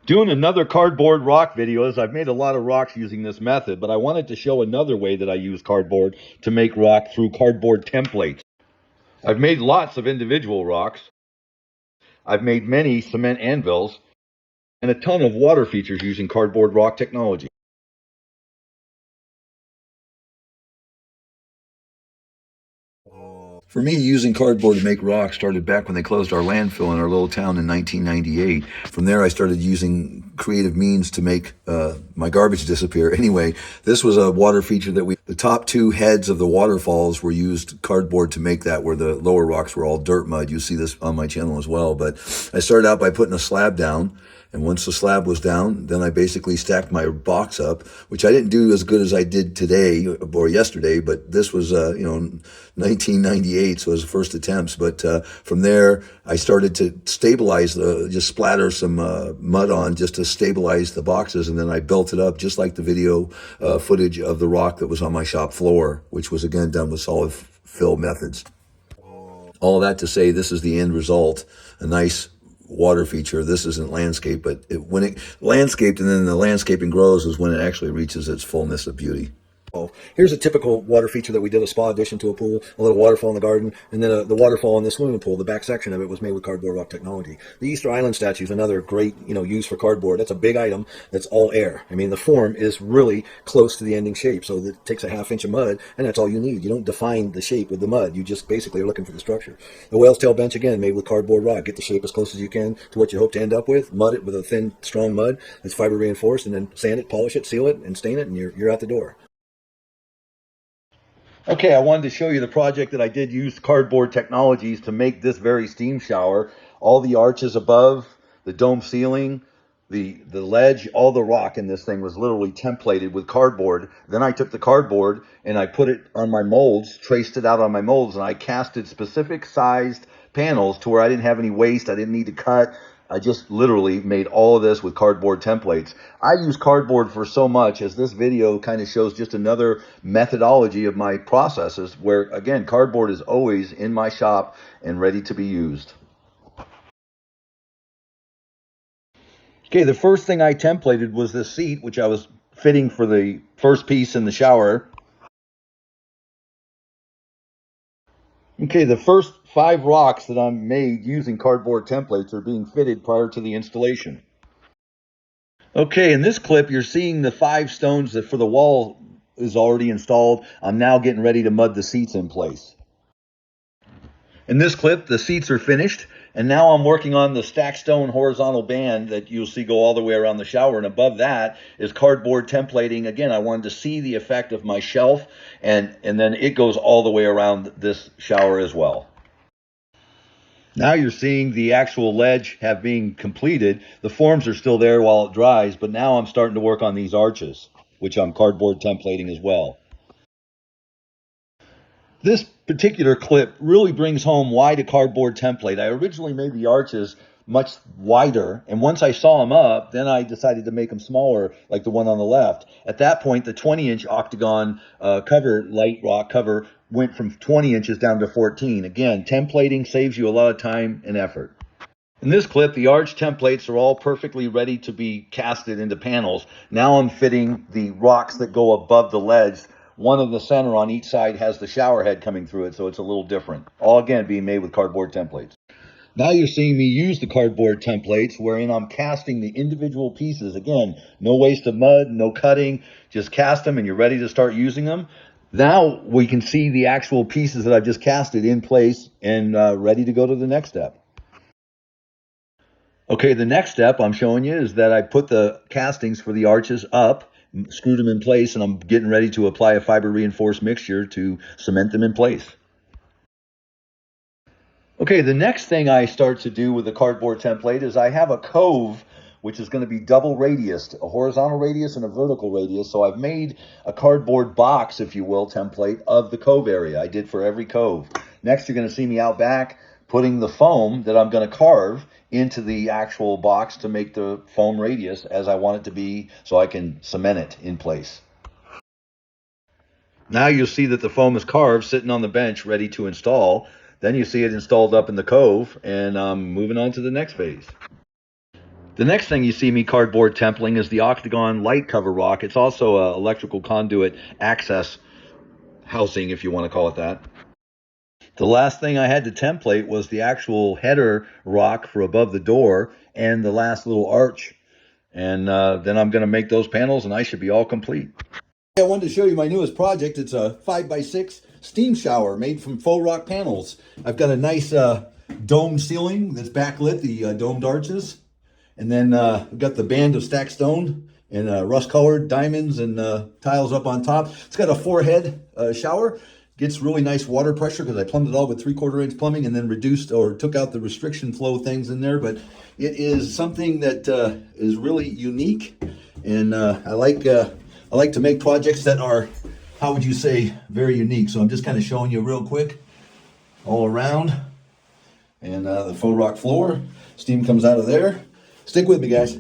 Doing another cardboard rock video, as I've made a lot of rocks using this method, but I wanted to show another way that I use cardboard to make rock through cardboard templates. I've made lots of individual rocks. I've made many cement anvils and a ton of water features using cardboard rock technology. For me, using cardboard to make rock started back when they closed our landfill in our little town in 1998. From there, I started using creative means to make my garbage disappear. Anyway, this was a water feature that the top two heads of the waterfalls were used cardboard to make that, where the lower rocks were all dirt mud. You see this on my channel as well. But I started out by putting a slab down. And once the slab was down, then I basically stacked my box up, which I didn't do as good as I did today or yesterday, but this was, 1998, so it was the first attempts. But from there, I started to stabilize just splatter some mud on just to stabilize the boxes, and then I built it up just like the video footage of the rock that was on my shop floor, which was again done with solid fill methods. All of that to say, this is the end result, a nice water feature. This isn't landscape, but when it landscaped and then the landscaping grows is when it actually reaches its fullness of beauty. Here's a typical water feature that we did, a spa addition to a pool, a little waterfall in the garden, and then the waterfall in the swimming pool. The back section of it was made with cardboard rock technology. The Easter Island statue is another great, use for cardboard. That's a big item that's all air. I mean, the form is really close to the ending shape, so it takes a ½ inch of mud, and that's all you need. You don't define the shape with the mud. You just basically are looking for the structure. The whale's tail bench, again, made with cardboard rock. Get the shape as close as you can to what you hope to end up with. Mud it with a thin, strong mud that's fiber reinforced, and then sand it, polish it, seal it, and stain it, and you're out the door. Okay, I wanted to show you the project that I did use cardboard technologies to make this very steam shower. All the arches above, the dome ceiling, the ledge, all the rock in this thing was literally templated with cardboard. Then I took the cardboard and I put it on my molds, traced it out on my molds, and I casted specific sized panels to where I didn't have any waste. I didn't need to cut. I just literally made all of this with cardboard templates. I use cardboard for so much, as this video kind of shows just another methodology of my processes where, again, cardboard is always in my shop and ready to be used. Okay, the first thing I templated was this seat, which I was fitting for the first piece in the shower. Okay, the first 5 rocks that I'm made using cardboard templates are being fitted prior to the installation. Okay, in this clip, you're seeing the 5 stones that for the wall is already installed. I'm now getting ready to mud the seats in place. In this clip, the seats are finished, and now I'm working on the stacked stone horizontal band that you'll see go all the way around the shower, and above that is cardboard templating. Again, I wanted to see the effect of my shelf, and then it goes all the way around this shower as well. Now you're seeing the actual ledge have been completed. The forms are still there while it dries, but now I'm starting to work on these arches, which I'm cardboard templating as well. This particular clip really brings home why the cardboard template. I originally made the arches much wider, and once I saw them up, then I decided to make them smaller, like the one on the left. At that point, the 20-inch octagon light rock cover, went from 20 inches down to 14. Again, templating saves you a lot of time and effort. In this clip, the arch templates are all perfectly ready to be casted into panels. Now I'm fitting the rocks that go above the ledge. One of the center on each side has the shower head coming through it, so it's a little different. All again being made with cardboard templates. Now you're seeing me use the cardboard templates wherein I'm casting the individual pieces. Again, no waste of mud, no cutting, just cast them and you're ready to start using them. Now we can see the actual pieces that I've just casted in place and ready to go to the next step. Okay, the next step I'm showing you is that I put the castings for the arches up, screwed them in place, and I'm getting ready to apply a fiber reinforced mixture to cement them in place. Okay, the next thing I start to do with the cardboard template is I have a cove which is going to be double radiused, a horizontal radius and a vertical radius. So I've made a cardboard box, if you will, template of the cove area. I did for every cove. Next, you're going to see me out back putting the foam that I'm going to carve into the actual box to make the foam radius as I want it to be, so I can cement it in place. Now you'll see that the foam is carved, sitting on the bench, ready to install. Then you see it installed up in the cove, and I'm moving on to the next phase. The next thing you see me cardboard templing is the octagon light cover rock. It's also an electrical conduit access housing, if you want to call it that. The last thing I had to template was the actual header rock for above the door and the last little arch. And then I'm going to make those panels and I should be all complete. I wanted to show you my newest project. It's a 5x6 steam shower made from faux rock panels. I've got a nice domed ceiling that's backlit, the domed arches. And then I've got the band of stacked stone and rust-colored diamonds and tiles up on top. It's got a 4-head shower. Gets really nice water pressure because I plumbed it all with 3/4 inch plumbing and then reduced or took out the restriction flow things in there. But it is something that is really unique, and I like to make projects that are, how would you say, very unique. So I'm just kind of showing you real quick all around, and the faux rock floor. Steam comes out of there. Stick with me, guys.